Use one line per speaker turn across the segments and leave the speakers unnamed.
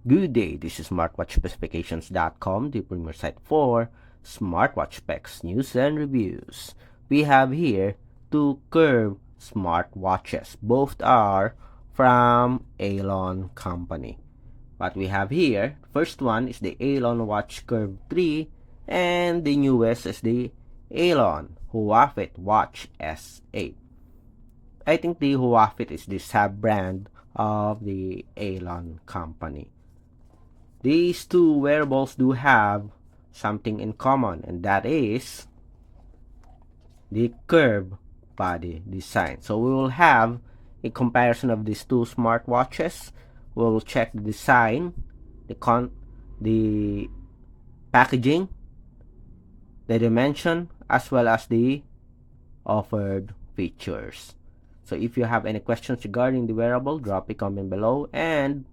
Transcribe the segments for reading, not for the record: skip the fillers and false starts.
Good day, this is smartwatchspecifications.com, the premier site for smartwatch specs, news, and reviews. We have here two curved smartwatches. Both are from AOLON company. What we have here, first one is the AOLON Watch Curve 3, and the newest is the AOLON Huafit Watch S8. I think the Huafit is the sub-brand of the AOLON company. These two wearables do have something in common, and that is the curved body design. So we will have a comparison of these two smartwatches. We will check the design, the packaging, the dimension, as well as the offered features. So if you have any questions regarding the wearable, drop a comment below, and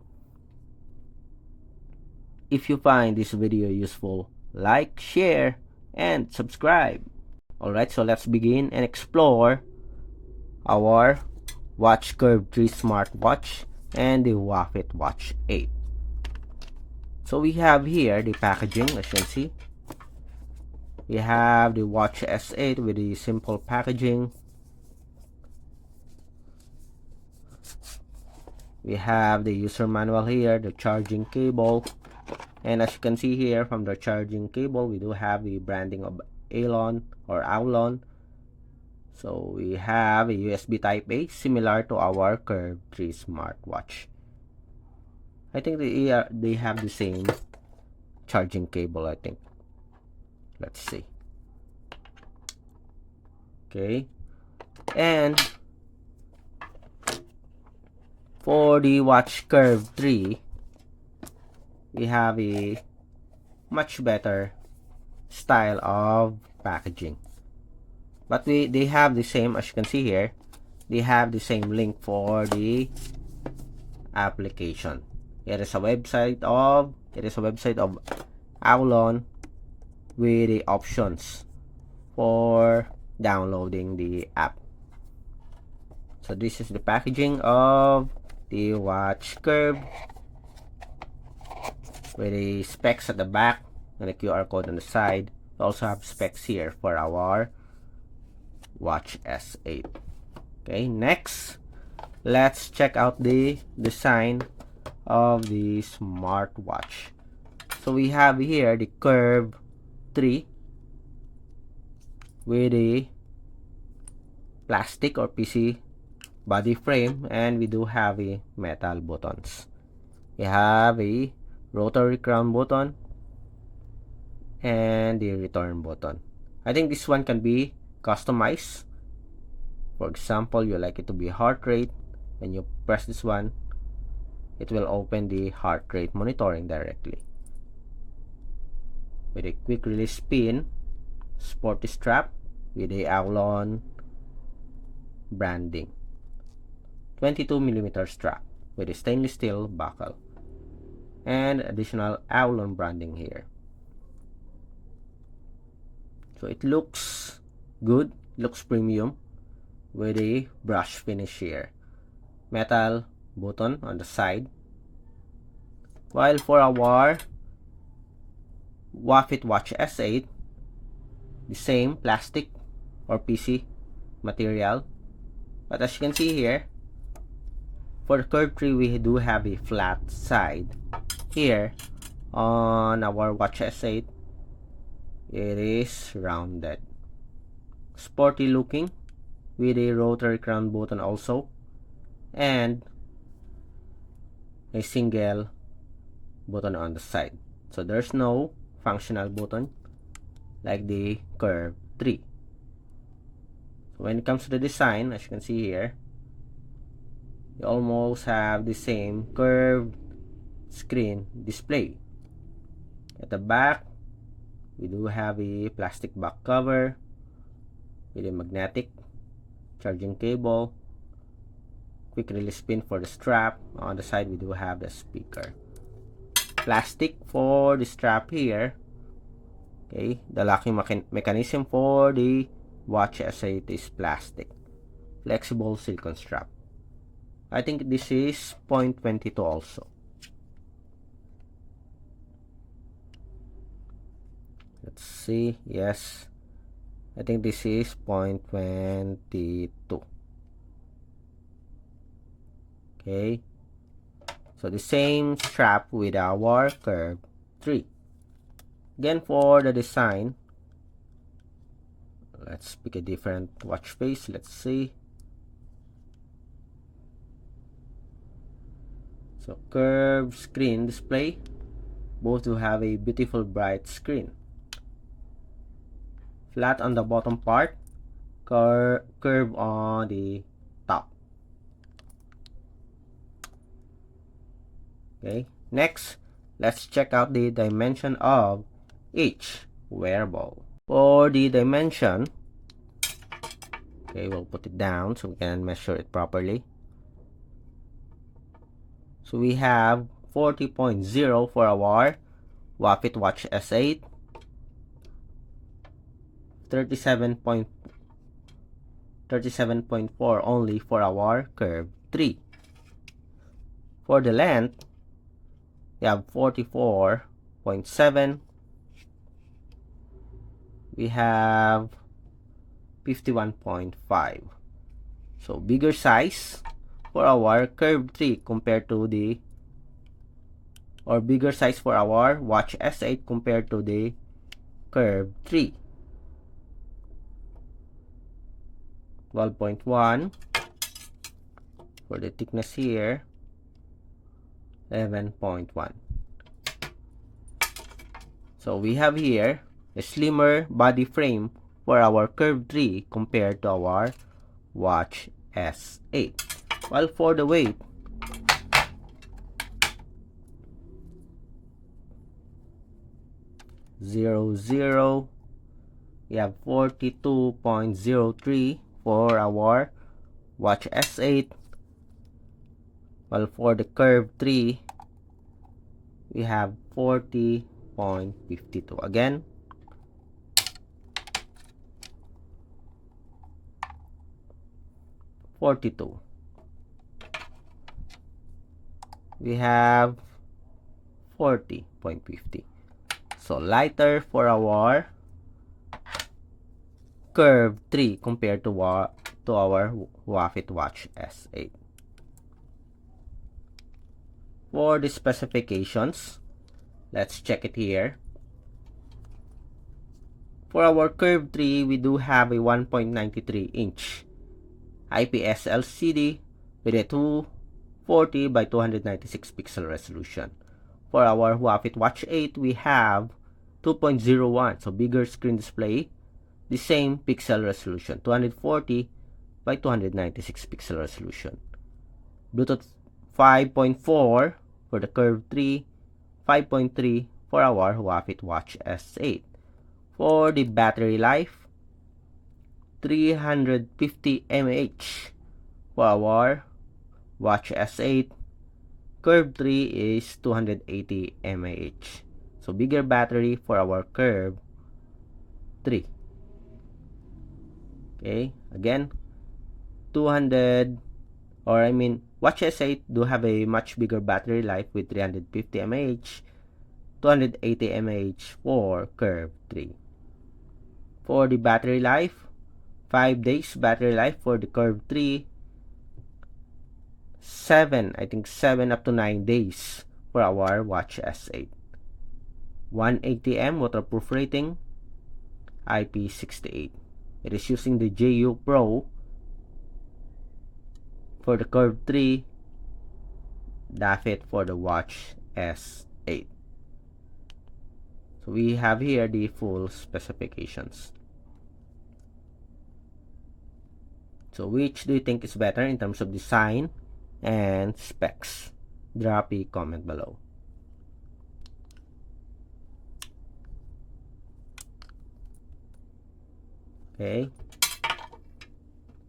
if you find this video useful, like, share, and subscribe. Alright, so let's begin and explore our Watch Curve 3 smartwatch and the Huafit Watch 8. So we have here the packaging, as you can see. We have the Watch S8 with the simple packaging. We have the user manual here, the charging cable. And as you can see here from the charging cable, we do have the branding of AOLON or AOLON. So we have a USB Type A similar to our Curve 3 smartwatch. I think they have the same charging cable, I think. Let's see. Okay. And for the Watch Curve 3, we have a much better style of packaging. But they have the same, as you can see here, they have the same link for the application. It is a website of AOLON with the options for downloading the app. So this is the packaging of the Watch Curve with the specs at the back and a QR code on the side. We also have specs here for our Watch S8. Okay, next, let's check out the design of the smartwatch. So we have here the Curve 3 with a plastic or PC body frame, and we do have a metal buttons. We have a rotary crown button and the return button. I think this one can be customized. For example, you like it to be heart rate, and you press this one, it will open the heart rate monitoring directly. With a quick release pin, sporty strap with a AOLON branding, 22mm strap with a stainless steel buckle, and additional AOLON branding here. So it looks good, looks premium with a brush finish here. Metal button on the side. While for our Huafit Watch S8, the same plastic or PC material. But as you can see here, for the Curve 3, we do have a flat side. Here, on our Watch S8, it is rounded. Sporty looking with a rotary crown button also, and a single button on the side. So there's no functional button like the Curve 3. So when it comes to the design, as you can see here, you almost have the same curved screen display. At the back, we do have a plastic back cover with a magnetic charging cable, quick release pin for the strap. On the side, we do have the speaker. Plastic for the strap here. Okay, the locking mechanism for the Watch S8 is plastic. Flexible silicone strap. I think this is 0.22 also. Let's see. Yes, I think this is 0.22. Okay, so the same strap with our curve 3. Again, for the design, let's pick a different watch face. Let's see. So curved screen display, both will have a beautiful bright screen. Flat on the bottom part, curve on the top. Okay, next, let's check out the dimension of each wearable. For the dimension, okay, we'll put it down so we can measure it properly. So we have 40.0 for our Huafit Watch S8, 37.4 only for our Curve 3. For the length, we have 44.7. We have 51.5. So bigger size for our Curve 3 compared to the, or bigger size for our Watch S8 compared to the Curve 3. 12.1 for the thickness here, 11.1. So we have here a slimmer body frame for our Curve 3 compared to our Watch S8. While for the weight, we have 42.03 for our Watch S8, while for the Curve 3 we have 40.52. Again, we have 40.50. So lighter for our Curve 3 compared to our Huafit Watch S8. For the specifications, let's check it here. For our Curve 3, we do have a 1.93-inch IPS LCD with a 240 by 296 pixel resolution. For our Huafit Watch 8, we have 2.01, so bigger screen display, the same pixel resolution, 240 by 296 pixel resolution. Bluetooth 5.4 for the Curve 3, 5.3 for our Huafit Watch S8. For the battery life, 350 mAh for our Watch S8. Curve 3 is 280 mAh. So bigger battery for our Curve 3. Okay, again, Watch S8 do have a much bigger battery life with 350 mAh, 280 mAh for Curve 3. For the battery life, 5 days battery life for the Curve 3, 7 up to 9 days for our Watch S8. 180M waterproof rating, IP68. It is using the JU Pro for the Curve 3, Huafit for the Watch S8. So we have here the full specifications. So which do you think is better in terms of design and specs? Drop a comment below. Okay.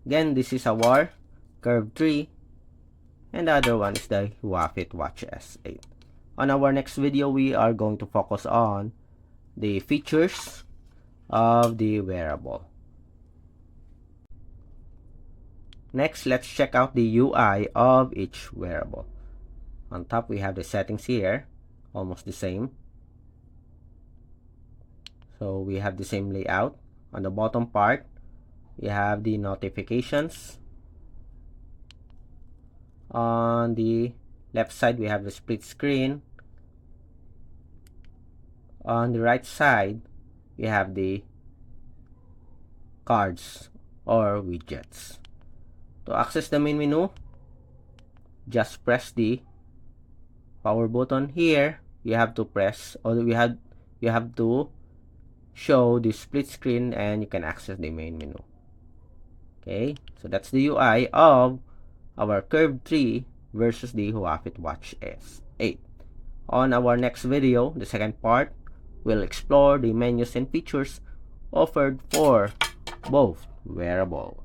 Again, this is our Curve 3, and the other one is the Huafit Watch S8. On our next video, we are going to focus on the features of the wearable. Next, let's check out the UI of each wearable. On top, we have the settings here, almost the same. So we have the same layout. On the bottom part, we have the notifications. On the left side, we have the split screen. On the right side, we have the cards or widgets. To access the main menu, just press the power button here. You have to press, or you have to show the split screen, and you can access the main menu. Okay, so that's the UI of our Curve 3 versus the Huafit Watch S8. On our next video, the second part, we'll explore the menus and features offered for both wearable.